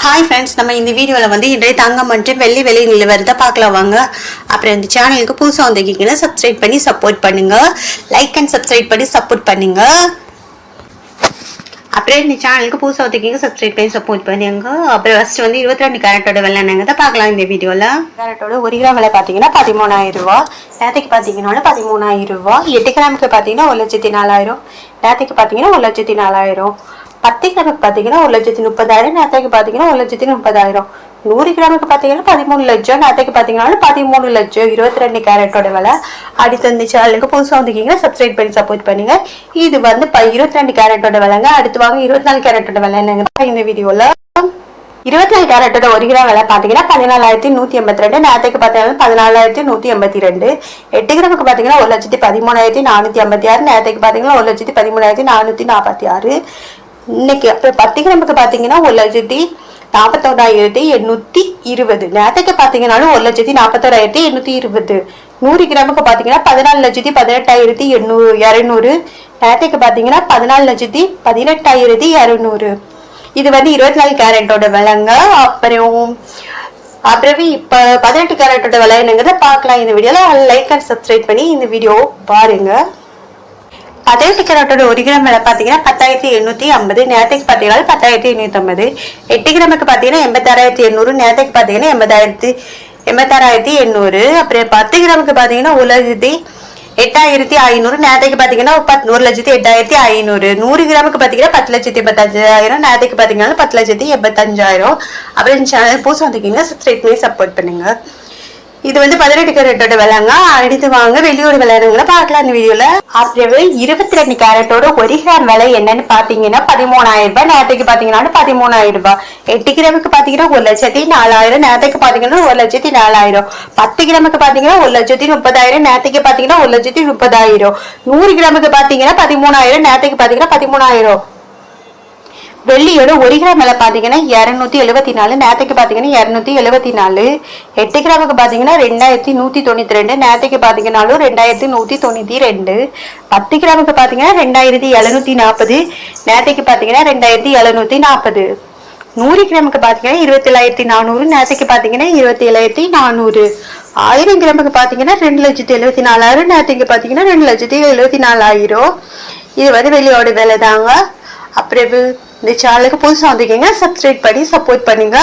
Hi friends, நம்ம இந்த வீடியோவில் வந்து இன்றைய தங்கம் மற்றும் வெள்ளி விலை நிலவரத்தை பார்க்கலாம் வாங்க. அப்புறம் இந்த சேனலுக்கு புதுசாக வந்திருக்கீங்கன்னா சப்ஸ்கிரைப் பண்ணி சப்போர்ட் பண்ணுங்க, லைக் அண்ட் சப்ஸ்கிரைப் பண்ணி சப்போர்ட் பண்ணுங்க. அப்புறம் இந்த சேனலுக்கு புதுசாக வந்திருக்கீங்க சப்ஸ்கிரைப் பண்ணி சப்போர்ட் பண்ணுங்க. அப்புறம் ஃபர்ஸ்ட் வந்து 22 கேரட்டோட விலை என்னங்க பார்க்கலாம் இந்த வீடியோவில். கேரட்டோட 1 கிராம் விலை பார்த்தீங்கன்னா 13,000 ரூபா, நேற்றுக்கு பார்த்தீங்கன்னா 13,000 ரூபா. 8 கிராமுக்கு பார்த்தீங்கன்னா 1,04,000, நேற்றுக்கு பார்த்தீங்கன்னா 1,04,000. 10 கிராமுக்கு பார்த்தீங்கன்னா 1,30,000, நேற்றுக்கு பார்த்தீங்கன்னா 1,30,000. 100 கிராமுக்கு பார்த்தீங்கன்னா 13 லட்சம், நேற்றுக்கு பார்த்தீங்கன்னா 13 லட்சம். 22 கேரட்டோட விலை. அடுத்து இந்த சேனலுக்கு புதுசாக வந்துருக்கீங்கன்னா சப்ஸ்கிரைப் பண்ணி சப்போர்ட் பண்ணுங்க. இது வந்து 22 கேரட்டோட விலைங்க. அடுத்து வாங்க 24 கேரட்டோட விலை என்னங்க இந்த வீடியோல. 24 கேரட்டோட 1 கிராம் விலை பார்த்தீங்கன்னா 14,182, நேற்றுக்கு பார்த்தீங்கன்னா 14,182. 8 கிராமுக்கு பார்த்தீங்கன்னா 1,13,456, நேற்றுக்கு பார்த்தீங்கன்னா 1,13,446. இன்னைக்கு அப்புறம் 10 கிராமுக்கு பார்த்தீங்கன்னா 1,41,820, நேற்றுக்கு பார்த்தீங்கன்னாலும் 1,41,820. 100 கிராமுக்கு பார்த்தீங்கன்னா 14,18,200, நேற்றுக்கு பார்த்தீங்கன்னா 14,18,200. இது வந்து 24 கேரட்டோட விலைங்க. அப்புறம் இப்ப 18 கேரட்டோட விலை என்னங்கிறத பார்க்கலாம் இந்த வீடியோல. லைக் அண்ட் சப்ஸ்கிரைப் பண்ணி இந்த வீடியோ பாருங்க. 18 கேரட்டோட 1 கிராம் விலை பார்த்தீங்கன்னா 10,850, நேற்றுக்கு பார்த்தீங்கன்னா 10,850. 8 கிராமுக்கு பார்த்தீங்கன்னா 86,800, நேற்றுக்கு பார்த்தீங்கன்னா 86,800. அப்புறம் 10 கிராமுக்கு பார்த்தீங்கன்னா 1,08,500, நேற்றுக்கு பார்த்தீங்கன்னா 1,08,500. 100 கிராமுக்கு பார்த்தீங்கன்னா 10,85,000, நேற்றுக்கு பார்த்தீங்கன்னா 10,85,000. அப்புறம் சேனல் புதுசாக வந்துருக்கீங்கன்னா சப்ஸ்கிரைப் பண்ணி சப்போர்ட் பண்ணுங்க. இது வந்து 18 கேரட்டோட விலைங்க. அடுத்து வாங்க வெளியோட விலைங்களை பார்க்கலாம் இந்த வீடியோல. அப்புறம் 22 கேரட்டோட 1 கிராம் விலை என்னன்னு பாத்தீங்கன்னா 13,000 ரூபாய், நேற்றுக்கு பாத்தீங்கன்னா 13,000 ரூபாய். 8 கிராமுக்கு பாத்தீங்கன்னா 1,04,000, நேற்றுக்கு பாத்தீங்கன்னா 1,04,000. 10 கிராமுக்கு பாத்தீங்கன்னா 1,30,000, நேற்றுக்கு பாத்தீங்கன்னா 1,30,000. 100 கிராமுக்கு பாத்தீங்கன்னா 13,000, நேற்றுக்கு பாத்தீங்கன்னா 13,000. வெள்ளியோட 1 கிராம் விலை பார்த்தீங்கன்னா 274, நேற்றுக்கு பார்த்தீங்கன்னா 274. 8 கிராமுக்கு பார்த்தீங்கன்னா 2,192, நேற்றுக்கு பார்த்தீங்கன்னாலும் 2,192. 10 கிராமுக்கு பார்த்தீங்கன்னா 2,740, நேற்றுக்கு பார்த்தீங்கன்னா 2,740. 100 கிராமுக்கு பார்த்தீங்கன்னா 27,400, நேற்றுக்கு பார்த்தீங்கன்னா 27,400. 1000 கிராமுக்கு பார்த்தீங்கன்னா 2,74,000, நேற்றுக்கு பார்த்தீங்கன்னா 2,74,000. இது வந்து வெள்ளியோட விலை தாங்க. அப்புறம் இந்த சேனலுக்கு புதுசாக வந்திருக்கீங்க சப்ஸ்கிரைப் பண்ணி சப்போர்ட் பண்ணுங்க.